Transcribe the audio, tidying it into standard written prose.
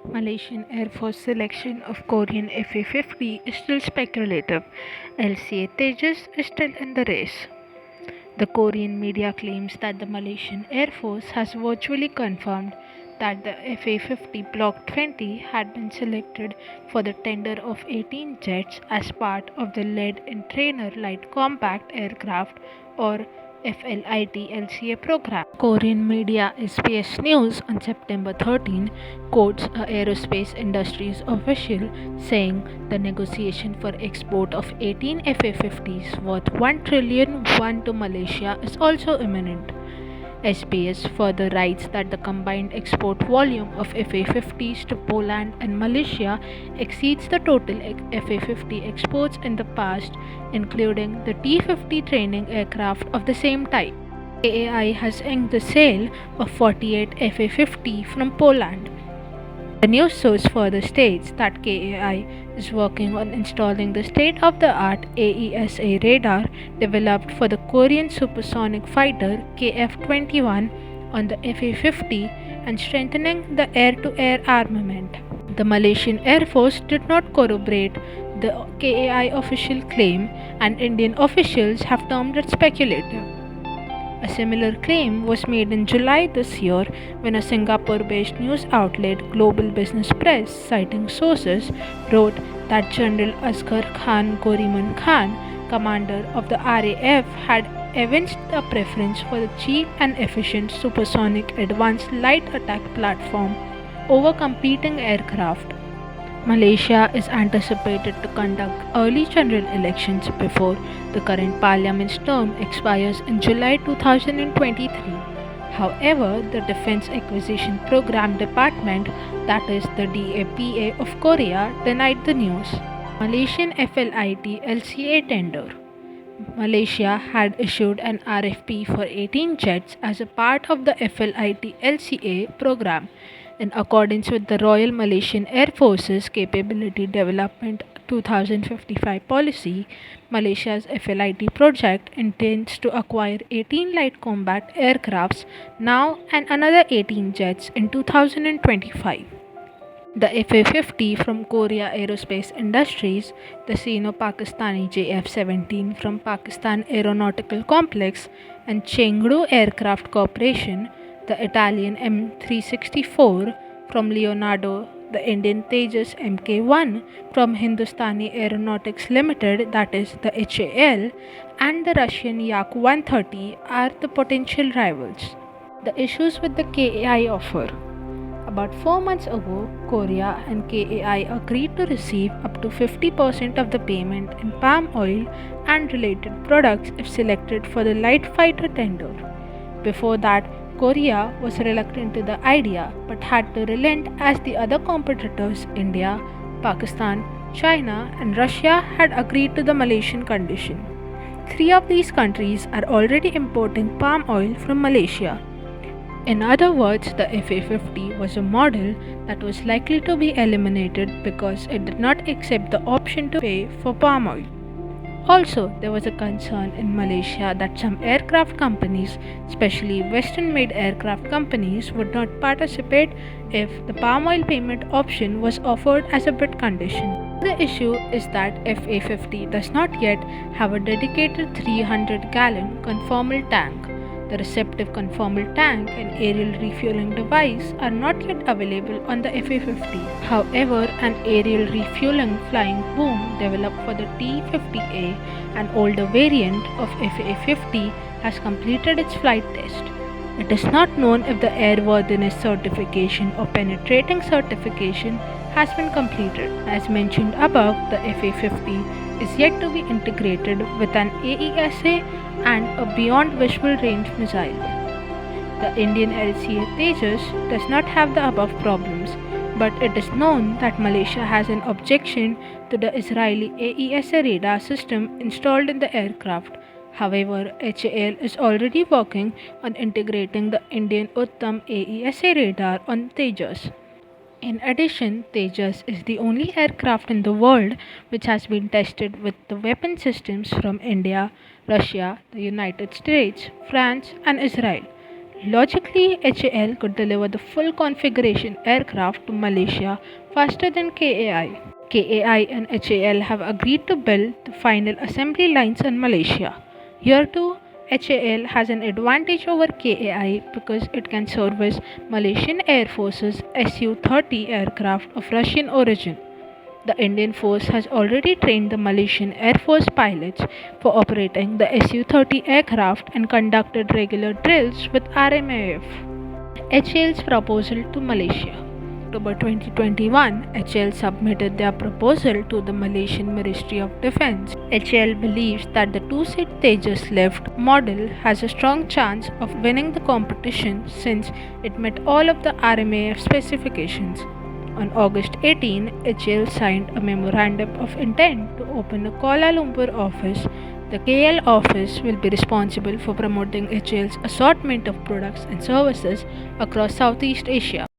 Malaysian Air Force selection of Korean FA-50 is still speculative. LCA Tejas is still in the race. The Korean media claims that the Malaysian Air Force has virtually confirmed that the FA-50 Block 20 had been selected for the tender of 18 jets as part of the Lead-in-Trainer Light Compact Aircraft or FLIT LCA program. Korean media SBS News on September 13 quotes a aerospace industries official saying the negotiation for export of 18 FA-50s worth 1 trillion won to Malaysia is also imminent. SBS further writes that the combined export volume of FA-50s to Poland and Malaysia exceeds the total FA-50 exports in the past, including the T-50 training aircraft of the same type. KAI has inked the sale of 48 FA-50 from Poland. The news source further states that KAI is working on installing the state-of-the-art AESA radar developed for the Korean supersonic fighter KF-21 on the FA-50 and strengthening the air-to-air armament. The Malaysian Air Force did not corroborate the KAI official claim, and Indian officials have termed it speculative. A similar claim was made in July this year when a Singapore-based news outlet, Global Business Press, citing sources, wrote that General Asghar Khan Goriman Khan, commander of the RAF, had evinced a preference for the cheap and efficient supersonic advanced light attack platform over competing aircraft. Malaysia is anticipated to conduct early general elections before the current parliament's term expires in July 2023. However, the Defence Acquisition Program Department, that is the DAPA of Korea, denied the news. Malaysian FLIT LCA tender. Malaysia had issued an RFP for 18 jets as a part of the FLIT LCA program. In accordance with the Royal Malaysian Air Force's Capability Development 2055 policy, Malaysia's FLIT project intends to acquire 18 light combat aircrafts now and another 18 jets in 2025. The FA-50 from Korea Aerospace Industries, the Sino-Pakistani JF-17 from Pakistan Aeronautical Complex, and Chengdu Aircraft Corporation, the Italian M364 from Leonardo, the Indian Tejas Mk1 from Hindustani Aeronautics Limited, that is the HAL, and the Russian Yak-130 are the potential rivals. The issues with the KAI offer. About 4 months ago, Korea and KAI agreed to receive up to 50% of the payment in palm oil and related products if selected for the light fighter tender. Before that, Korea was reluctant to the idea but had to relent as the other competitors, India, Pakistan, China, and Russia, had agreed to the Malaysian condition. 3 of these countries are already importing palm oil from Malaysia. In other words, the FA-50 was a model that was likely to be eliminated because it did not accept the option to pay for palm oil. Also, there was a concern in Malaysia that some aircraft companies, especially Western-made aircraft companies, would not participate if the palm oil payment option was offered as a bid condition. The issue is that FA-50 does not yet have a dedicated 300-gallon conformal tank. The receptive conformal tank and aerial refueling device are not yet available on the FA-50. However, an aerial refueling flying boom developed for the T-50A, an older variant of FA-50, has completed its flight test. It is not known if the airworthiness certification or penetrating certification has been completed. As mentioned above, the FA-50 is yet to be integrated with an AESA and a beyond visual range missile. The Indian LCA Tejas does not have the above problems, but it is known that Malaysia has an objection to the Israeli AESA radar system installed in the aircraft. However, HAL is already working on integrating the Indian Uttam AESA radar on Tejas. In addition, Tejas is the only aircraft in the world which has been tested with the weapon systems from India, Russia, the United States, France, and Israel. Logically, HAL could deliver the full configuration aircraft to Malaysia faster than KAI. KAI and HAL have agreed to build the final assembly lines in Malaysia. Here too, HAL has an advantage over KAI because it can service Malaysian Air Force's Su-30 aircraft of Russian origin. The Indian force has already trained the Malaysian Air Force pilots for operating the Su-30 aircraft and conducted regular drills with RMAF. HAL's proposal to Malaysia. October 2021, HAL submitted their proposal to the Malaysian Ministry of Defence. HAL believes that the two-seat Tejas lift model has a strong chance of winning the competition since it met all of the RMAF specifications. On August 18, HAL signed a memorandum of intent to open a Kuala Lumpur office. The KL office will be responsible for promoting HAL's assortment of products and services across Southeast Asia.